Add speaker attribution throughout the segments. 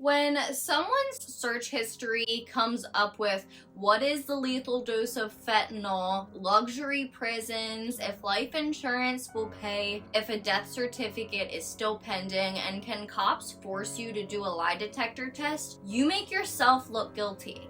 Speaker 1: When someone's search history comes up with what is the lethal dose of fentanyl, luxury prisons, if life insurance will pay, if a death certificate is still pending, and can cops force you to do a lie detector test, you make yourself look guilty.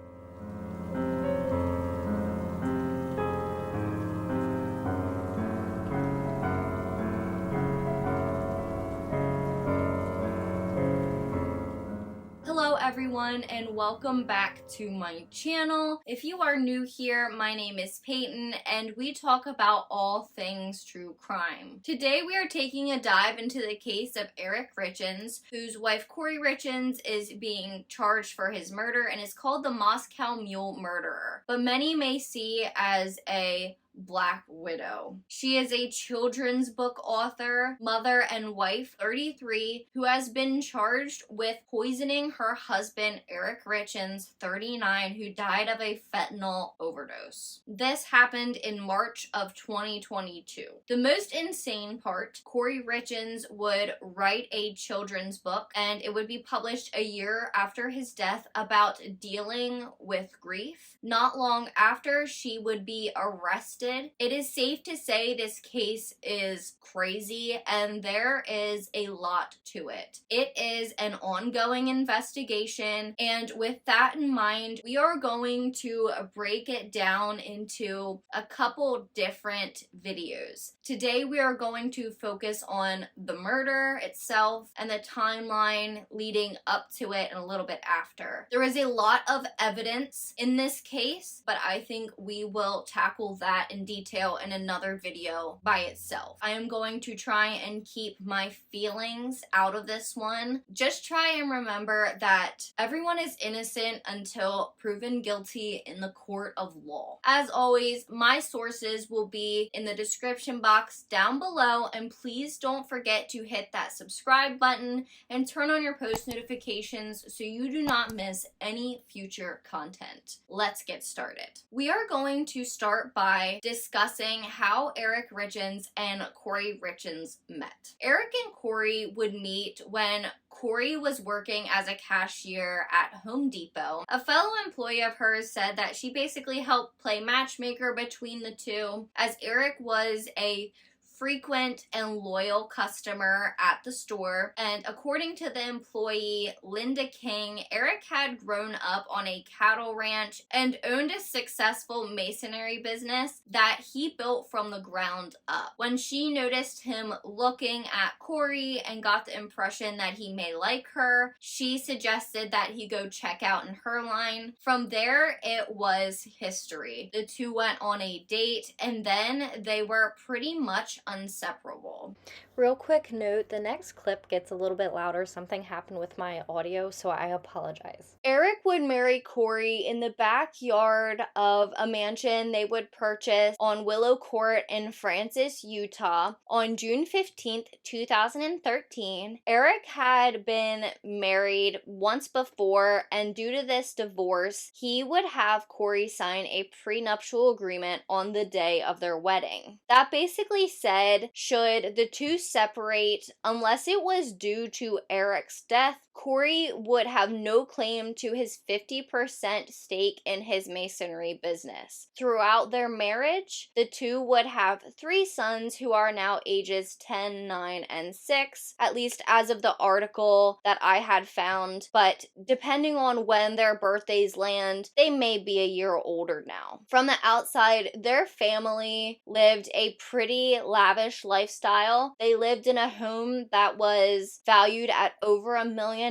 Speaker 1: Hello everyone and welcome back to my channel. If you are new here, my name is Peyton and we talk about all things true crime. Today we are taking a dive into the case of Eric Richins, whose wife Kouri Richins is being charged for his murder and is called the Moscow Mule Murderer, but many may see as a Black Widow. She is a children's book author, mother, and wife, 33, who has been charged with poisoning her husband, Eric Richins, 39, who died of a fentanyl overdose. This happened in March of 2022. The most insane part, Kouri Richins would write a children's book, and it would be published a year after his death about dealing with grief. Not long after, she would be arrested. It is safe to say this case is crazy and there is a lot to it. It is an ongoing investigation, and with that in mind, we are going to break it down into a couple different videos. Today we are going to focus on the murder itself and the timeline leading up to it and a little bit after. There is a lot of evidence in this case, but I think we will tackle that in detail in another video by itself. I am going to try and keep my feelings out of this one. Just try and remember that everyone is innocent until proven guilty in the court of law. As always, my sources will be in the description box down below, and please don't forget to hit that subscribe button and turn on your post notifications so you do not miss any future content. Let's get started. We are going to start by discussing how Eric Richins and Kouri Richins met. Eric and Kouri would meet when Kouri was working as a cashier at Home Depot. A fellow employee of hers said that she basically helped play matchmaker between the two, as Eric was a frequent and loyal customer at the store, and according to the employee Linda King, Eric had grown up on a cattle ranch and owned a successful masonry business that he built from the ground up. When she noticed him looking at Kouri and got the impression that he may like her, she suggested that he go check out in her line. From there, it was history. The two went on a date and then they were pretty much inseparable.
Speaker 2: Real quick note, the next clip gets a little bit louder. Something happened with my audio, so I apologize.
Speaker 1: Eric would marry Kouri in the backyard of a mansion they would purchase on Willow Court in Francis, Utah on June 15th, 2013. Eric had been married once before, and due to this divorce, he would have Kouri sign a prenuptial agreement on the day of their wedding. That basically said, should the two separate, unless it was due to Eric's death, Kouri would have no claim to his 50% stake in his masonry business. Throughout their marriage, the two would have 3 sons who are now ages 10, 9, and 6, at least as of the article that I had found, but depending on when their birthdays land, they may be a year older now. From the outside, their family lived a pretty lavish lifestyle. They lived in a home that was valued at over $1 million.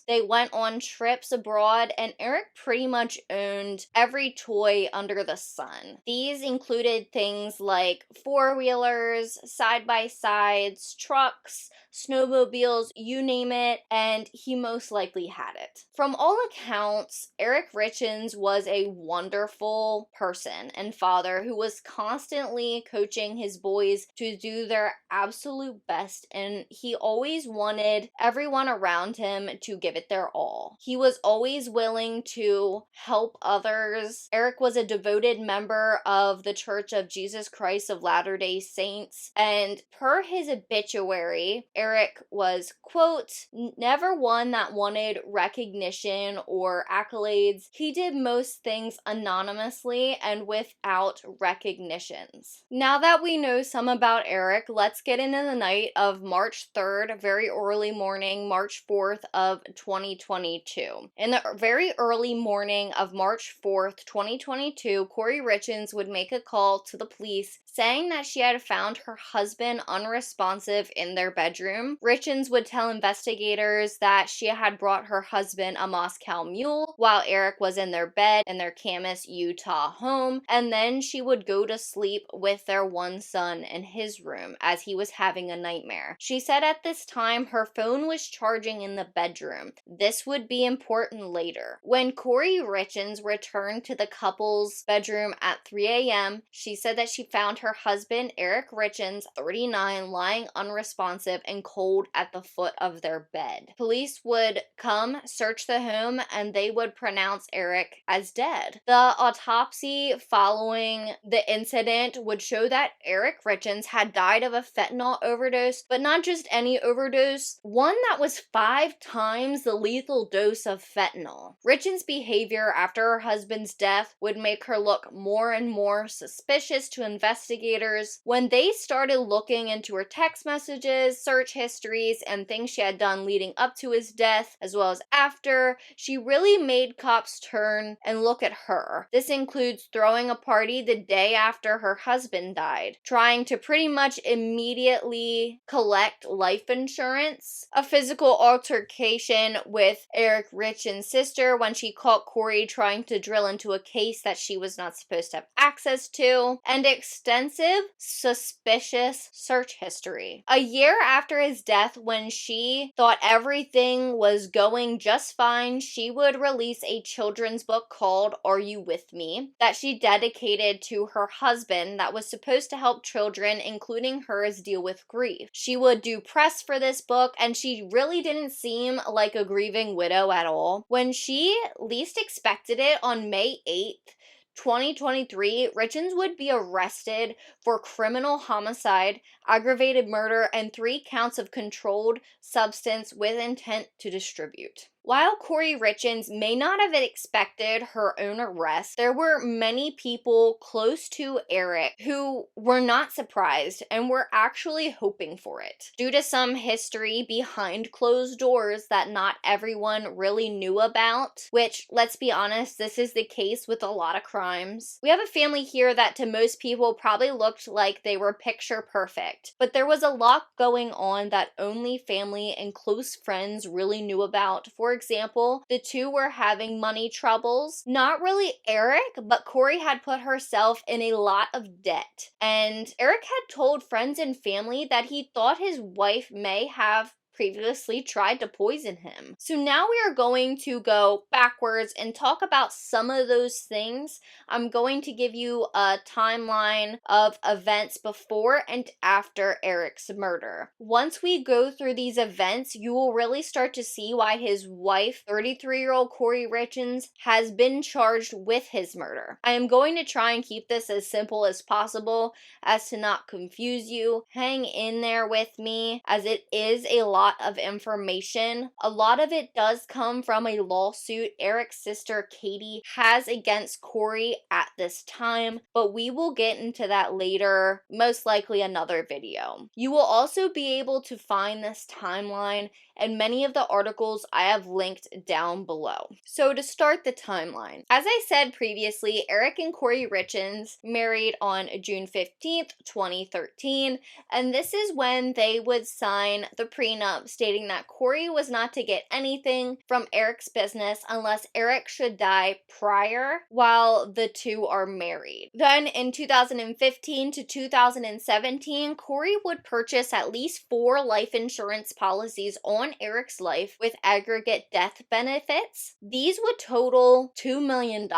Speaker 1: They went on trips abroad, and Eric pretty much owned every toy under the sun. These included things like 4-wheelers, side-by-sides, trucks, snowmobiles, you name it, and he most likely had it. it. From all accounts, Eric Richins was a wonderful person and father who was constantly coaching his boys to do their absolute best, and he always wanted everyone around him to give it their all. He was always willing to help others. Eric was a devoted member of the Church of Jesus Christ of Latter-day Saints, and per his obituary, Eric was, quote, never one that wanted recognition or accolades. He did most things anonymously and without recognitions. Now that we know some about Eric, let's get into the night of March 3rd, very early morning, March 4th of 2022. In the very early morning of March 4th, 2022, Kouri Richins would make a call to the police saying that she had found her husband unresponsive in their bedroom. Richins would tell investigators that she had brought her husband a Moscow Mule while Eric was in their bed in their Camas, Utah home, and then she would go to sleep with their one son in his room as he was having a nightmare. She said at this time her phone was charging in the bedroom. This would be important later. When Kouri Richins returned to the couple's bedroom at 3 a.m., she said that she found her husband, Eric Richins, 39, lying unresponsive and cold at the foot of their bed. Police would come, search the home, and they would pronounce Eric as dead. The autopsy following the incident would show that Eric Richins had died of a fentanyl overdose, but not just any overdose, one that was 5 times the lethal dose of fentanyl. Richins' behavior after her husband's death would make her look more and more suspicious to investigators. When they started looking into her text messages, search histories, and things she had done leading up to his death, as well as after, she really made cops turn and look at her. This includes throwing a party the day after her husband died, trying to pretty much immediately collect life insurance, a physical altercation with Eric Richins' sister when she caught Kouri trying to drill into a case that she was not supposed to have access to, and extensive suspicious search history. A year after his death, when she thought everything was going just fine, she would release a children's book called Are You With Me? That she dedicated to her husband that was supposed to help children, including hers, deal with grief. She would do press for this book, and she really didn't seem like a grieving widow at all. When she least expected it, on May 8th, 2023, Richins would be arrested for criminal homicide, aggravated murder, and 3 counts of controlled substance with intent to distribute. While Kouri Richins may not have expected her own arrest, there were many people close to Eric who were not surprised and were actually hoping for it. Due to some history behind closed doors that not everyone really knew about, which, let's be honest, this is the case with a lot of crimes. We have a family here that to most people probably looked like they were picture perfect, but there was a lot going on that only family and close friends really knew about. For example, the two were having money troubles. Not really Eric, but Kouri had put herself in a lot of debt. And Eric had told friends and family that he thought his wife may have previously tried to poison him. So now we are going to go backwards and talk about some of those things. I'm going to give you a timeline of events before and after Eric's murder. Once we go through these events, you will really start to see why his wife, 33-year-old Kouri Richins, has been charged with his murder. I am going to try and keep this as simple as possible as to not confuse you. Hang in there with me, as it is a lot of information. A lot of it does come from a lawsuit Eric's sister Katie has against Kouri at this time, but we will get into that later, most likely another video. You will also be able to find this timeline and many of the articles I have linked down below. So to start the timeline, as I said previously, Eric and Kouri Richins married on June 15th, 2013, and this is when they would sign the prenup stating that Kouri was not to get anything from Eric's business unless Eric should die prior while the two are married. Then in 2015 to 2017, Kouri would purchase at least 4 life insurance policies on on Eric's life with aggregate death benefits. These would total $2 million.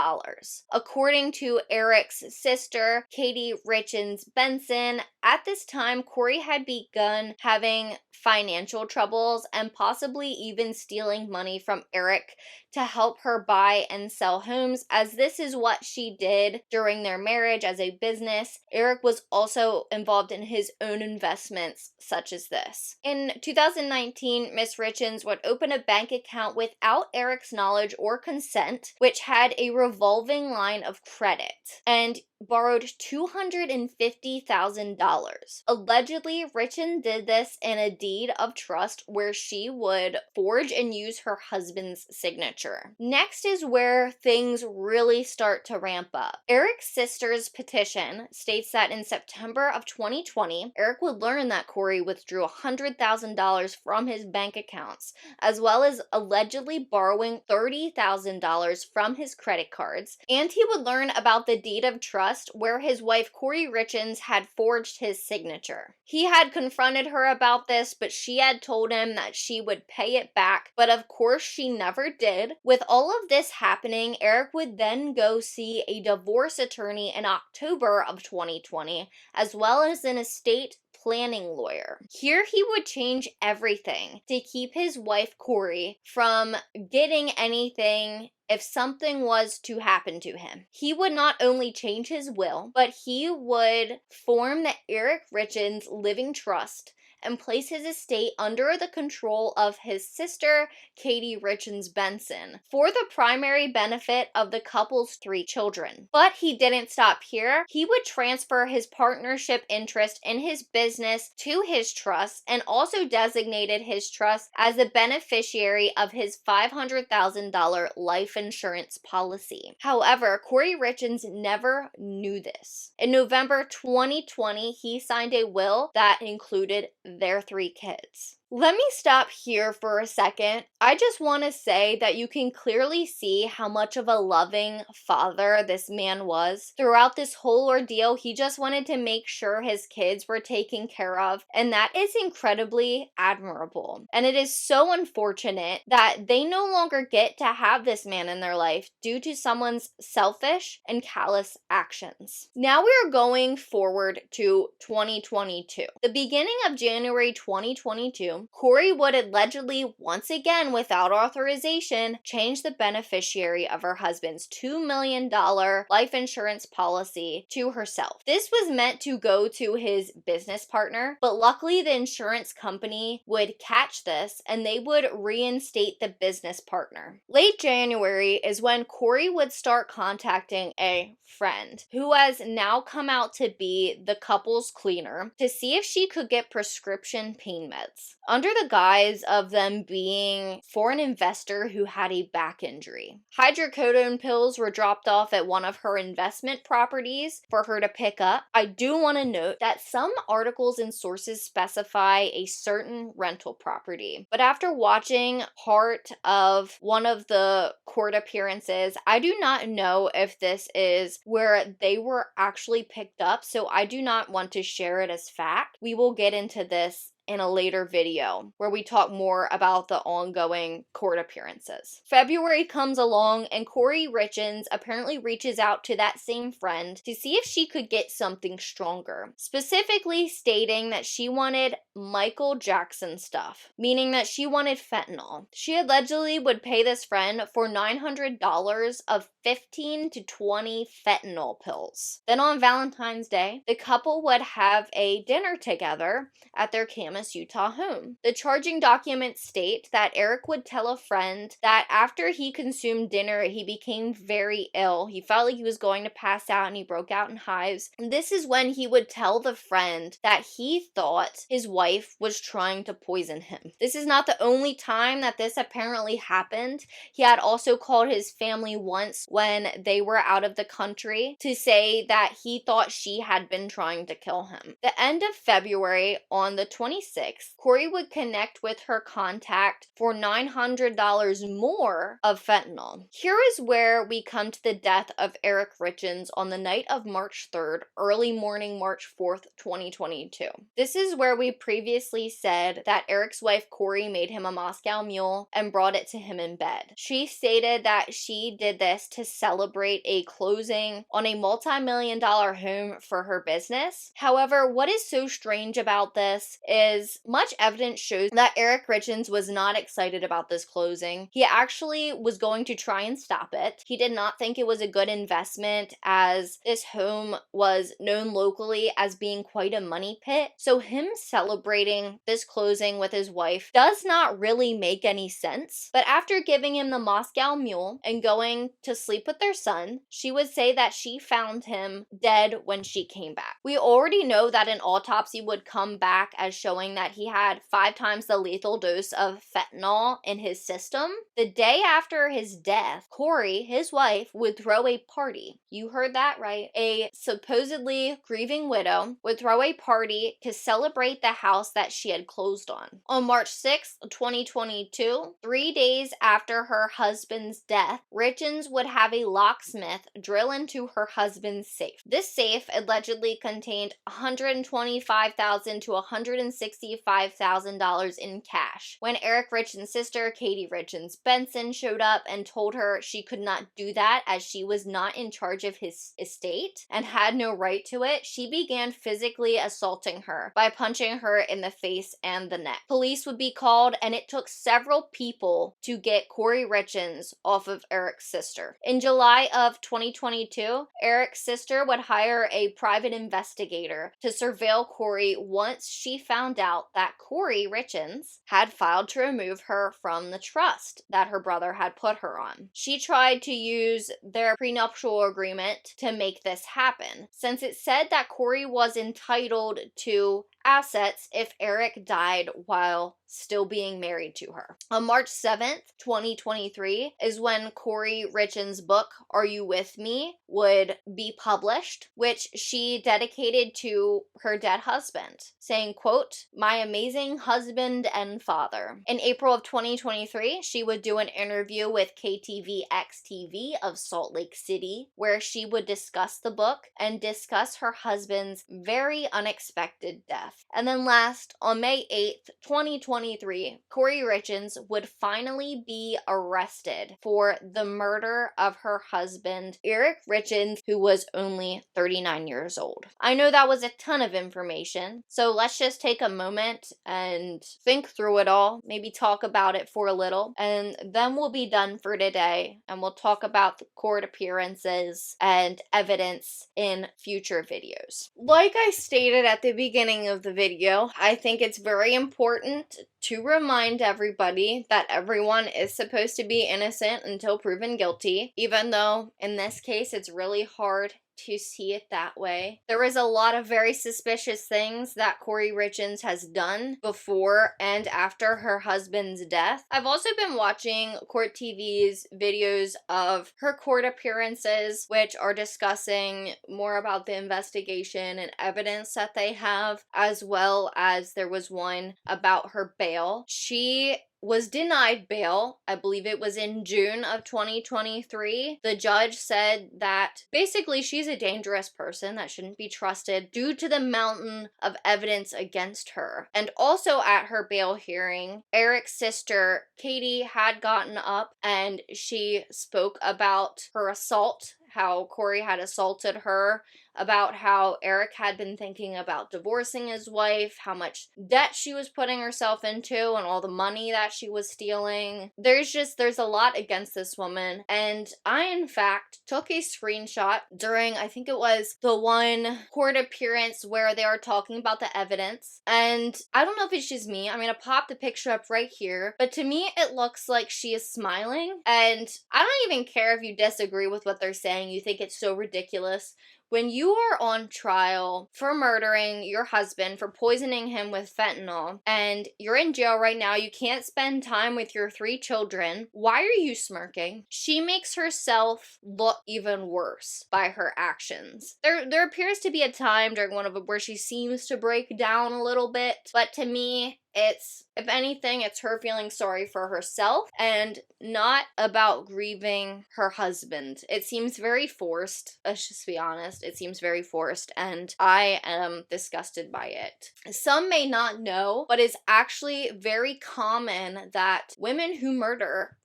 Speaker 1: According to Eric's sister, Kouri Richins Benson, at this time, Kouri had begun having financial troubles and possibly even stealing money from Eric to help her buy and sell homes, as this is what she did during their marriage as a business. Eric was also involved in his own investments, such as this. In 2019, Miss Richins would open a bank account without Eric's knowledge or consent, which had a revolving line of credit, and borrowed $250,000. Allegedly, Richins did this in a deed of trust where she would forge and use her husband's signature. Next is where things really start to ramp up. Eric's sister's petition states that in September of 2020, Eric would learn that Kouri withdrew $100,000 from his bank accounts, as well as allegedly borrowing $30,000 from his credit cards, and he would learn about the deed of trust where his wife Kouri Richins had forged his signature. He had confronted her about this, but she had told him that she would pay it back, but of course she never did. With all of this happening, Eric would then go see a divorce attorney in October of 2020, as well as an estate planning lawyer. Here he would change everything to keep his wife Kouri from getting anything if something was to happen to him. He would not only change his will, but he would form the Eric Richins Living Trust and place his estate under the control of his sister, Kouri Richins Benson, for the primary benefit of the couple's 3 children. But he didn't stop here. He would transfer his partnership interest in his business to his trust and also designated his trust as the beneficiary of his $500,000 life insurance policy. However, Kouri Richins never knew this. In November 2020, he signed a will that included their 3 kids. Let me stop here for a second. I just want to say that you can clearly see how much of a loving father this man was. Throughout this whole ordeal, he just wanted to make sure his kids were taken care of, and that is incredibly admirable. And it is so unfortunate that they no longer get to have this man in their life due to someone's selfish and callous actions. Now we are going forward to 2022. The beginning of January 2022, Kouri would allegedly, once again without authorization, change the beneficiary of her husband's $2 million life insurance policy to herself. This was meant to go to his business partner, but luckily the insurance company would catch this and they would reinstate the business partner. Late January is when Kouri would start contacting a friend who has now come out to be the couple's cleaner to see if she could get prescription pain meds, under the guise of them being for an investor who had a back injury. Hydrocodone pills were dropped off at one of her investment properties for her to pick up. I do want to note that some articles and sources specify a certain rental property, but after watching part of one of the court appearances, I do not know if this is where they were actually picked up, so I do not want to share it as fact. We will get into this in a later video where we talk more about the ongoing court appearances. February comes along and Kouri Richins apparently reaches out to that same friend to see if she could get something stronger, specifically stating that she wanted Michael Jackson stuff, meaning that she wanted fentanyl. She allegedly would pay this friend for $900 of 15 to 20 fentanyl pills. Then on Valentine's Day, the couple would have a dinner together at their Kamas, Utah home. The charging documents state that Eric would tell a friend that after he consumed dinner, he became very ill. He felt like he was going to pass out and he broke out in hives. And this is when he would tell the friend that he thought his wife was trying to poison him. This is not the only time that this apparently happened. He had also called his family once when they were out of the country to say that he thought she had been trying to kill him. The end of February, on the 22nd 26th, Kouri would connect with her contact for $900 more of fentanyl. Here is where we come to the death of Eric Richins on the night of March 3rd, early morning March 4th, 2022. This is where we previously said that Eric's wife Kouri made him a Moscow Mule and brought it to him in bed. She stated that she did this to celebrate a closing on a multi-million-dollar home for her business. However, what is so strange about this is much evidence shows that Eric Richins was not excited about this closing. He actually was going to try and stop it. He did not think it was a good investment, as this home was known locally as being quite a money pit. So him celebrating this closing with his wife does not really make any sense. But after giving him the Moscow Mule and going to sleep with their son, she would say that she found him dead when she came back. We already know that an autopsy would come back as showing that he had 5 times the lethal dose of fentanyl in his system. The day after his death, Kouri, his wife, would throw a party. You heard that right. A supposedly grieving widow would throw a party to celebrate the house that she had closed on. On March 6th, 2022, 3 days after her husband's death, Richins would have a locksmith drill into her husband's safe. This safe allegedly contained $125,000 to $165,000 in cash. When Eric Richins' sister, Kouri Richins Benson, showed up and told her she could not do that as she was not in charge of his estate and had no right to it, she began physically assaulting her by punching her in the face and the neck. Police would be called, and it took several people to get Kouri Richins off of Eric's sister. In July of 2022, Eric's sister would hire a private investigator to surveil Kouri once she found out that Kouri Richins had filed to remove her from the trust that her brother had put her on. She tried to use their prenuptial agreement to make this happen, since it said that Kouri was entitled to assets if Eric died while still being married to her. On March 7th, 2023 is when Kouri Richins' book, Are You With Me, would be published, which she dedicated to her dead husband, saying, quote, "My amazing husband and father." In April of 2023, she would do an interview with KTVX-TV of Salt Lake City, where she would discuss the book and discuss her husband's very unexpected death. And then last, on May 8th, 2023, Kouri Richins would finally be arrested for the murder of her husband, Eric Richins, who was only 39 years old. I know that was a ton of information, so let's just take a moment and think through it all, maybe talk about it for a little, and then we'll be done for today, and we'll talk about the court appearances and evidence in future videos. Like I stated at the beginning of the video, I think it's very important to remind everybody that everyone is supposed to be innocent until proven guilty, even though in this case it's really hard to see it that way. There is a lot of very suspicious things that Kouri Richins has done before and after her husband's death. I've also been watching Court TV's videos of her court appearances, which are discussing more about the investigation and evidence that they have, as well as there was one about her bail. She was denied bail. I believe it was in June of 2023. The judge said that basically she's a dangerous person that shouldn't be trusted due to the mountain of evidence against her. And also at her bail hearing, Eric's sister, Katie, had gotten up and she spoke about her assault, how Kouri had assaulted her, about how Eric had been thinking about divorcing his wife, how much debt she was putting herself into, and all the money that she was stealing. There's a lot against this woman, and I, in fact, took a screenshot during, I think it was the one court appearance where they are talking about the evidence, and I don't know if it's just me. I'm gonna pop the picture up right here, but to me, it looks like she is smiling, and I don't even care if you disagree with what they're saying, you think it's so ridiculous. When you are on trial for murdering your husband, for poisoning him with fentanyl, and you're in jail right now, you can't spend time with your 3 children, why are you smirking? She makes herself look even worse by her actions. There appears to be a time during one of them where she seems to break down a little bit, but to me, it's, if anything, it's her feeling sorry for herself and not about grieving her husband. It seems very forced. Let's just be honest. It seems very forced, and I am disgusted by it. Some may not know, but it's actually very common that women who murder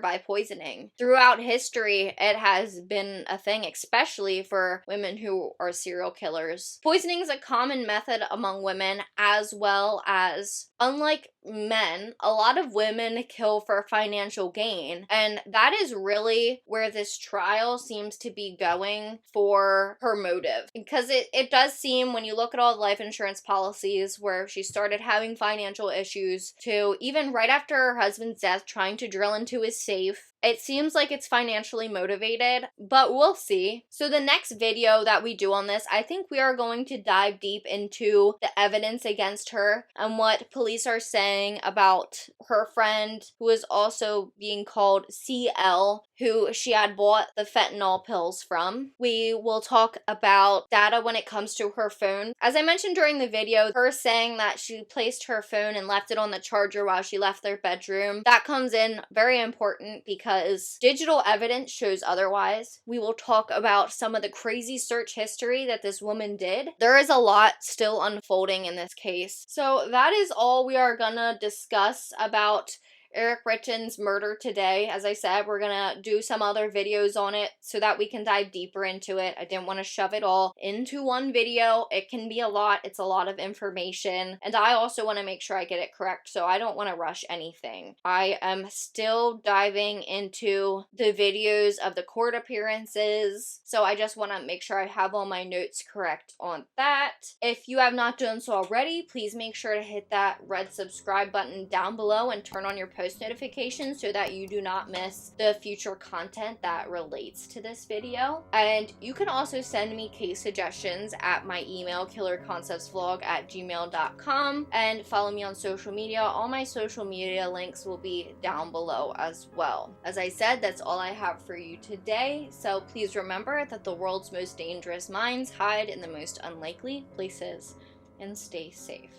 Speaker 1: by poisoning. Throughout history, it has been a thing, especially for women who are serial killers. Poisoning is a common method among women, as well as, unlike men, a lot of women kill for financial gain, and that is really where this trial seems to be going for her motive, because it does seem, when you look at all the life insurance policies where she started having financial issues, to even right after her husband's death trying to drill into his safe, it seems like it's financially motivated, but we'll see. So the next video that we do on this, I think we are going to dive deep into the evidence against her and what police are saying about her friend, who is also being called CL, who she had bought the fentanyl pills from. We will talk about data when it comes to her phone. As I mentioned during the video, her saying that she placed her phone and left it on the charger while she left their bedroom, that comes in very important because digital evidence shows otherwise. We will talk about some of the crazy search history that this woman did. There is a lot still unfolding in this case. So that is all we are gonna discuss about Eric Richins' murder today. As I said, we're gonna do some other videos on it so that we can dive deeper into it. I didn't want to shove it all into one video. It can be a lot. It's a lot of information. And I also want to make sure I get it correct, so I don't want to rush anything. I am still diving into the videos of the court appearances, so I just want to make sure I have all my notes correct on that. If you have not done so already, please make sure to hit that red subscribe button down below and turn on your post notifications so that you do not miss the future content that relates to this video. And you can also send me case suggestions at my email, killerconceptsvlog@gmail.com, and follow me on social media. All my social media links will be down below as well. As I said, that's all I have for you today, so please remember that the world's most dangerous minds hide in the most unlikely places, and stay safe.